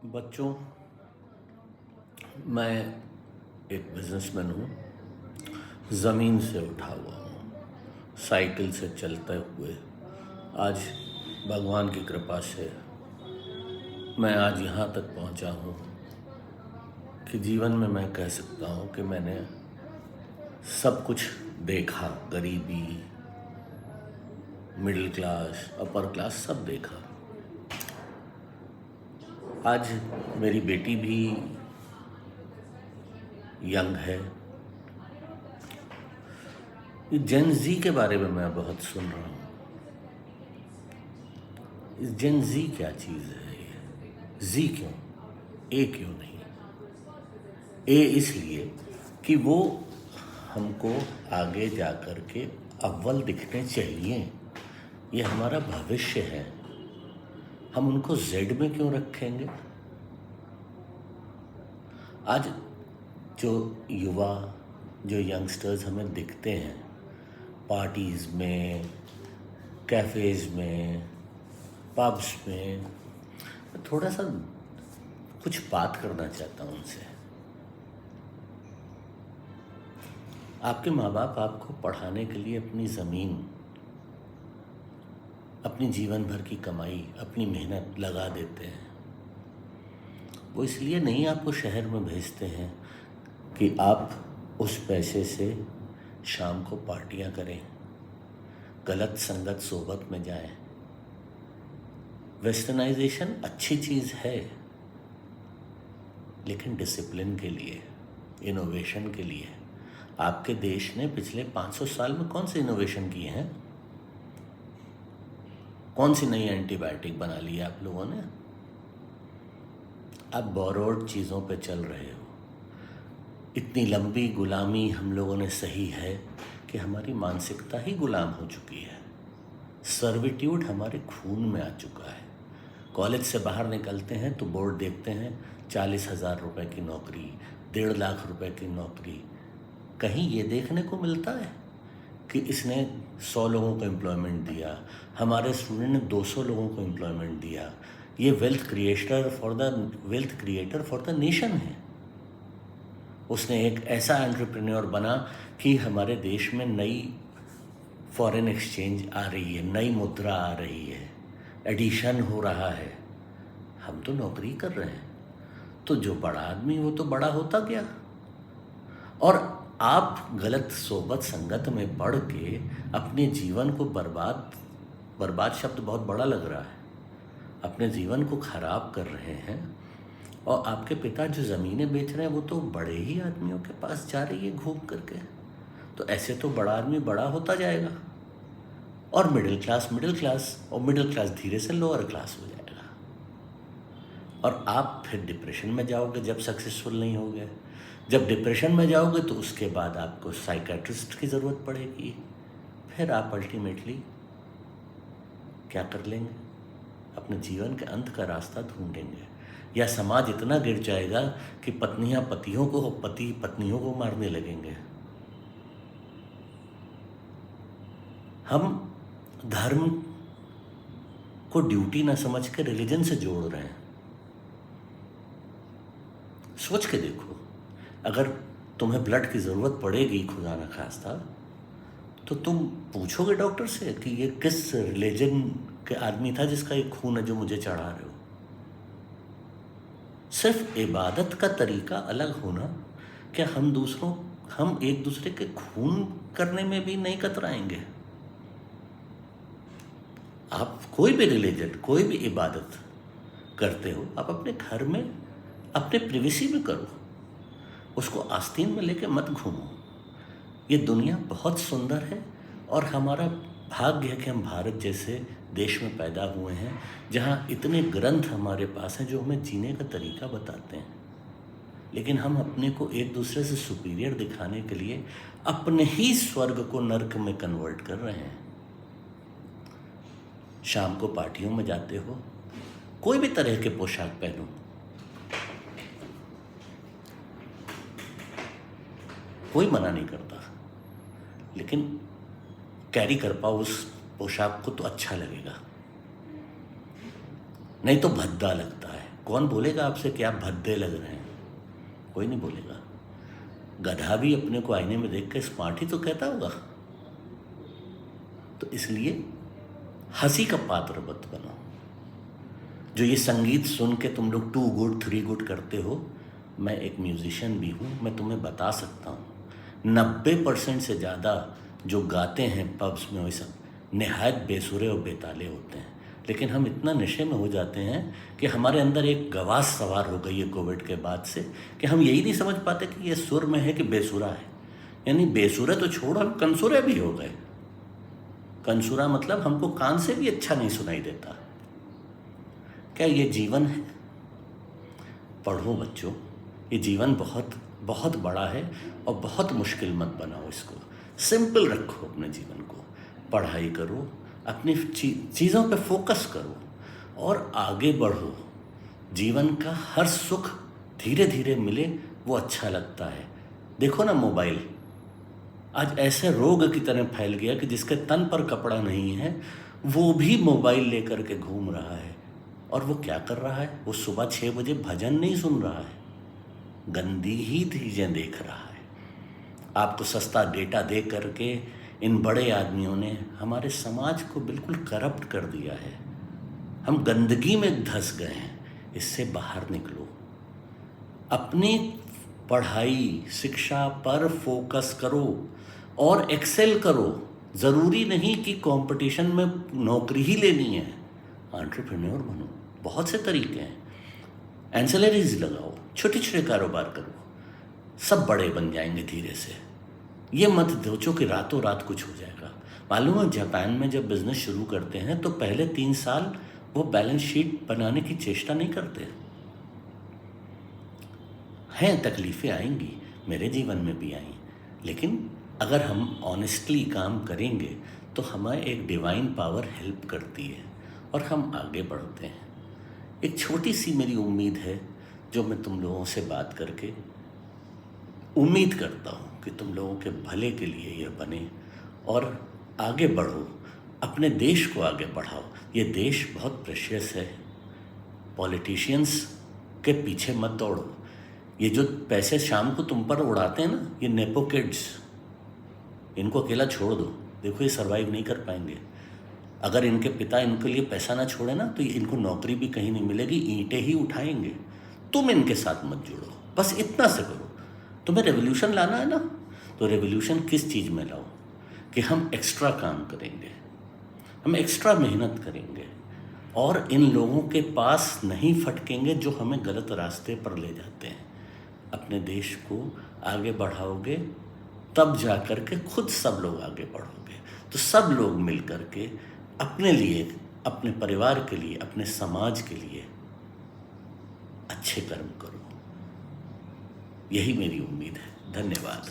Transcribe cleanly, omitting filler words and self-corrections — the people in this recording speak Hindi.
बच्चों, मैं एक बिजनेसमैन हूँ। ज़मीन से उठा हुआ हूँ, साइकिल से चलते हुए आज भगवान की कृपा से मैं आज यहाँ तक पहुँचा हूँ कि जीवन में मैं कह सकता हूँ कि मैंने सब कुछ देखा। गरीबी, मिडिल क्लास, अपर क्लास सब देखा। आज मेरी बेटी भी यंग है। ये जेन जी के बारे में मैं बहुत सुन रहा हूँ। इस जेन जी क्या चीज़ है? ये जी क्यों? ए क्यों नहीं? ए इसलिए कि वो हमको आगे जा कर के अव्वल दिखने चाहिए। ये हमारा भविष्य है। हम उनको जेड में क्यों रखेंगे? आज जो युवा, जो यंगस्टर्स हमें दिखते हैं पार्टीज़ में, कैफ़ेज़ में, पब्स में, मैं थोड़ा सा कुछ बात करना चाहता हूँ उनसे। आपके माँ बाप आपको पढ़ाने के लिए अपनी ज़मीन, अपनी जीवन भर की कमाई, अपनी मेहनत लगा देते हैं। वो इसलिए नहीं आपको शहर में भेजते हैं कि आप उस पैसे से शाम को पार्टियां करें, गलत संगत सोबत में जाएं। वेस्टर्नाइजेशन अच्छी चीज़ है, लेकिन डिसिप्लिन के लिए, इनोवेशन के लिए। आपके देश ने पिछले 500 साल में कौन से इनोवेशन किए हैं? कौन सी नई एंटीबायोटिक बना ली है आप लोगों ने? आप बोरोड चीज़ों पे चल रहे हो। इतनी लंबी गुलामी हम लोगों ने सही है कि हमारी मानसिकता ही गुलाम हो चुकी है। सर्विट्यूड हमारे खून में आ चुका है। कॉलेज से बाहर निकलते हैं तो बोर्ड देखते हैं 40,000 रुपये की नौकरी, 1.5 लाख रुपए की नौकरी। कहीं ये देखने को मिलता है कि इसने 100 लोगों को एम्प्लॉयमेंट दिया, हमारे स्टूडेंट ने 200 लोगों को एम्प्लॉयमेंट दिया। ये wealth creator for the nation है। उसने एक ऐसा एंटरप्रेन्योर बना कि हमारे देश में नई फॉरेन एक्सचेंज आ रही है, नई मुद्रा आ रही है, एडिशन हो रहा है। हम तो नौकरी कर रहे हैं। तो जो बड़ा आदमी वो तो बड़ा होता गया। और आप गलत सोबत संगत में पढ़ के अपने जीवन को बर्बाद शब्द बहुत बड़ा लग रहा है, अपने जीवन को खराब कर रहे हैं। और आपके पिता जो ज़मीनें बेच रहे हैं वो तो बड़े ही आदमियों के पास जा रही है घूम करके। तो ऐसे तो बड़ा आदमी बड़ा होता जाएगा और मिडिल क्लास और मिडिल क्लास धीरे से लोअर क्लास हो जाएगा। और आप फिर डिप्रेशन में जाओगे जब सक्सेसफुल नहीं होगे। जब डिप्रेशन में जाओगे तो उसके बाद आपको साइकेट्रिस्ट की ज़रूरत पड़ेगी। फिर आप अल्टीमेटली क्या कर लेंगे? अपने जीवन के अंत का रास्ता ढूंढेंगे, या समाज इतना गिर जाएगा कि पत्नियां पतियों को, पति पत्नियों को मारने लगेंगे। हम धर्म को ड्यूटी ना समझ के रिलीजन से जोड़ रहे हैं। सोच के देखो, अगर तुम्हें ब्लड की ज़रूरत पड़ेगी खुदा न खास्ता, तो तुम पूछोगे डॉक्टर से कि ये किस रिलीजन के आदमी था जिसका ये खून है जो मुझे चढ़ा रहे हो? सिर्फ इबादत का तरीका अलग होना, क्या हम एक दूसरे के खून करने में भी नहीं कतराएंगे? आप कोई भी रिलीजन, कोई भी इबादत करते हो, आप अपने घर में, अपने प्रिवेसी में करो। उसको आस्तीन में लेके मत घूमो। ये दुनिया बहुत सुंदर है और हमारा भाग्य है कि हम भारत जैसे देश में पैदा हुए हैं, जहाँ इतने ग्रंथ हमारे पास हैं जो हमें जीने का तरीका बताते हैं। लेकिन हम अपने को एक दूसरे से सुपीरियर दिखाने के लिए अपने ही स्वर्ग को नर्क में कन्वर्ट कर रहे हैं। शाम को पार्टियों में जाते हो, कोई भी तरह के पोशाक पहनो, कोई मना नहीं करता, लेकिन कैरी कर पाओ उस पोशाक को तो अच्छा लगेगा, नहीं तो भद्दा लगता है। कौन बोलेगा आपसे कि आप भद्दे लग रहे हैं? कोई नहीं बोलेगा। गधा भी अपने को आईने में देख के स्मार्ट ही तो कहता होगा। तो इसलिए हंसी का पात्र मत बनो। जो ये संगीत सुन के तुम लोग 2 गुड 3 गुड करते हो, मैं एक म्यूजिशियन भी हूँ, मैं तुम्हें बता सकता हूँ 90% से ज़्यादा जो गाते हैं पब्स में, वैसा निहायत बेसुरे और बेताले होते हैं। लेकिन हम इतना नशे में हो जाते हैं कि हमारे अंदर एक गवास सवार हो गई है कोविड के बाद से, कि हम यही नहीं समझ पाते कि ये सुर में है कि बेसुरा है। यानी बेसुरे तो छोड़ो, हम कंसुरे भी हो गए। कंसुरा मतलब हमको कान से भी अच्छा नहीं सुनाई देता। क्या ये जीवन है? पढ़ो बच्चों, ये जीवन बहुत बहुत बड़ा है और बहुत मुश्किल मत बनाओ इसको। सिंपल रखो अपने जीवन को, पढ़ाई करो, अपनी चीज़ों पे फोकस करो और आगे बढ़ो। जीवन का हर सुख धीरे धीरे मिले, वो अच्छा लगता है। देखो ना, मोबाइल आज ऐसे रोग की तरह फैल गया कि जिसके तन पर कपड़ा नहीं है वो भी मोबाइल लेकर के घूम रहा है। और वो क्या कर रहा है? वो सुबह 6 बजे भजन नहीं सुन रहा है, गंदी ही चीज़ें देख रहा है। आपको सस्ता डेटा दे करके इन बड़े आदमियों ने हमारे समाज को बिल्कुल करप्ट कर दिया है। हम गंदगी में धंस गए हैं, इससे बाहर निकलो। अपनी पढ़ाई शिक्षा पर फोकस करो और एक्सेल करो। ज़रूरी नहीं कि कंपटीशन में नौकरी ही लेनी है, एंटरप्रेन्योर बनो। बहुत से तरीके हैं। एंसेलरीज लगाओ, छोटे छोटे कारोबार करो, सब बड़े बन जाएंगे धीरे से। ये मत सोचो कि रातों रात कुछ हो जाएगा। मालूम है, जापान में जब बिजनेस शुरू करते हैं तो पहले 3 साल वो बैलेंस शीट बनाने की चेष्टा नहीं करते हैं। तकलीफ़ें आएंगी, मेरे जीवन में भी आई, लेकिन अगर हम ऑनेस्टली काम करेंगे तो हमें एक डिवाइन पावर हेल्प करती है और हम आगे बढ़ते हैं। एक छोटी सी मेरी उम्मीद है जो मैं तुम लोगों से बात करके उम्मीद करता हूँ कि तुम लोगों के भले के लिए यह बने और आगे बढ़ो, अपने देश को आगे बढ़ाओ। ये देश बहुत प्रेशियस है। पॉलिटिशियंस के पीछे मत दौड़ो। ये जो पैसे शाम को तुम पर उड़ाते हैं ना, ये नेपो किड्स, इनको अकेला छोड़ दो। देखो, ये सर्वाइव नहीं कर पाएंगे। अगर इनके पिता इनके लिए पैसा ना छोड़े ना तो इनको नौकरी भी कहीं नहीं मिलेगी, ईंटें ही उठाएंगे। तुम इनके साथ मत जुड़ो, बस इतना से करो। तुम्हें रेवोल्यूशन लाना है ना, तो रेवोल्यूशन किस चीज़ में लाओ कि हम एक्स्ट्रा काम करेंगे, हम एक्स्ट्रा मेहनत करेंगे और इन लोगों के पास नहीं फटकेंगे जो हमें गलत रास्ते पर ले जाते हैं। अपने देश को आगे बढ़ाओगे तब जा कर के खुद सब लोग आगे बढ़ोगे। तो सब लोग मिल कर के अपने लिए, अपने परिवार के लिए, अपने समाज के लिए अच्छे कर्म करो। यही मेरी उम्मीद है। धन्यवाद।